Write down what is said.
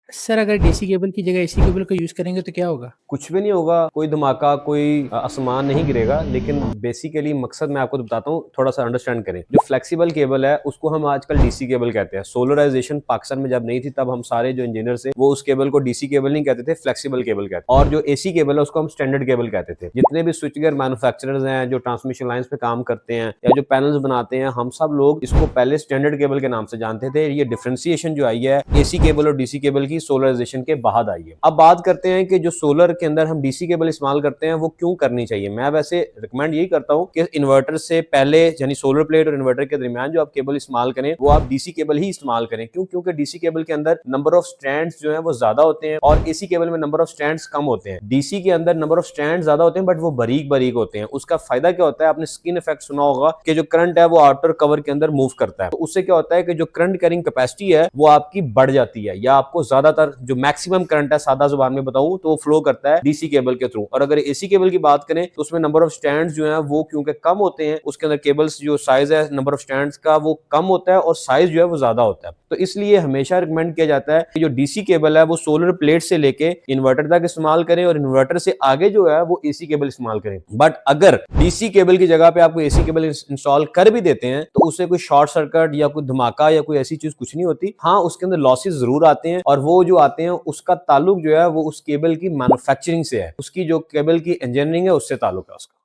Sir अगर DC cable की जगह एसी केबल का यूज़ करेंगे तो क्या होगा? कुछ भी नहीं होगा, कोई धमाका, कोई आसमान नहीं गिरेगा, लेकिन बेसिकली मकसद मैं आपको बताता हूँ, थोड़ा-सा अंडरस्टैंड करें। जो फ्लेक्सिबल केबल है, उसको हम आजकल डीसी केबल कहते हैं। सोलराइज़ेशन पाकिस्तान में जब नहीं थी, तब हम सारे जो इंजीनियर्स थे, वो उस केबल को डीसी केबल नहीं कहते थे, फ्लेक्सिबल केबल कहते थे। और जो एसी केबल है, उसको हम स्टैंडर्ड केबल कहते थे। जितने भी स्विचगेयर मैन्युफैक्चरर्स हैं, जो ट्रांसमिशन लाइन्स पे काम करते हैं या जो पैनल्स बनाते हैं, हम सब लोग इसको पहले स्टैंडर्ड केबल के नाम से जानते थे। ये डिफरेंशिएशन जो आई है, एसी केबल और डीसी केबल की सोलराइज़ेशन के बाद आई है। अब बात करते हैं कि जो सोलर के अंदर हम डीसी केबल इस्तेमाल करते हैं वो क्यों करनी चाहिए। मैं वैसे रिकमेंड यही करता हूँ कि इन्वर्टर से पहले यानी सोलर प्लेट और इन्वर्टर के दरमियान जो आप केबल इस्तेमाल करें वो आप डीसी केबल ही इस्तेमाल करें। क्यों? क्योंकि डीसी केबल के अंदर नंबर ऑफ स्ट्रैंड्स जो है वो ज्यादा होते हैं और एसी केबल में नंबर ऑफ स्ट्रैंड्स कम होते हैं। डीसी के अंदर नंबर ऑफ स्ट्रैंड ज्यादा होते हैं बट वो बारीक बारीक होते हैं। उसका फायदा क्या होता है, आपने स्किन इफेक्ट सुना होगा कि जो करंट है वो आउटर कवर के अंदर मूव करता है, तो उससे क्या होता है कि जो करंट कैरिंग कैपेसिटी है वो आपकी बढ़ जाती है, या आपको ज्यादातर जो मैक्सिमम करंट है, सादा जुबान में बताऊं तो वो फ्लो करता है डीसी केबल के थ्रू। और अगर एसी केबल की बात करें तो उसमें नंबर ऑफ स्टैंड्स जो है वो क्योंकि कम होते हैं, उसके अंदर केबल्स जो साइज है नंबर ऑफ स्टैंड्स का वो कम होता है और साइज जो है वो ज्यादा होता है। तो इसलिए हमेशा रिकमेंड किया जाता है कि जो डीसी केबल है वो सोलर प्लेट से लेके इन्वर्टर तक इस्तेमाल करें और इन्वर्टर से आगे जो है वो एसी केबल इस्तेमाल करें। बट अगर डीसी केबल की जगह पे आपको एसी केबल इंस्टॉल कर भी देते हैं तो उससे कोई शॉर्ट सर्किट या कोई धमाका या कोई ऐसी चीज कुछ नहीं होती। हाँ, उसके अंदर लॉसेस जरूर आते हैं और वो जो आते हैं उसका ताल्लुक जो है वो उस केबल की मैन्युफैक्चरिंग से है, उसकी जो केबल की इंजीनियरिंग है उससे ताल्लुक है उसका।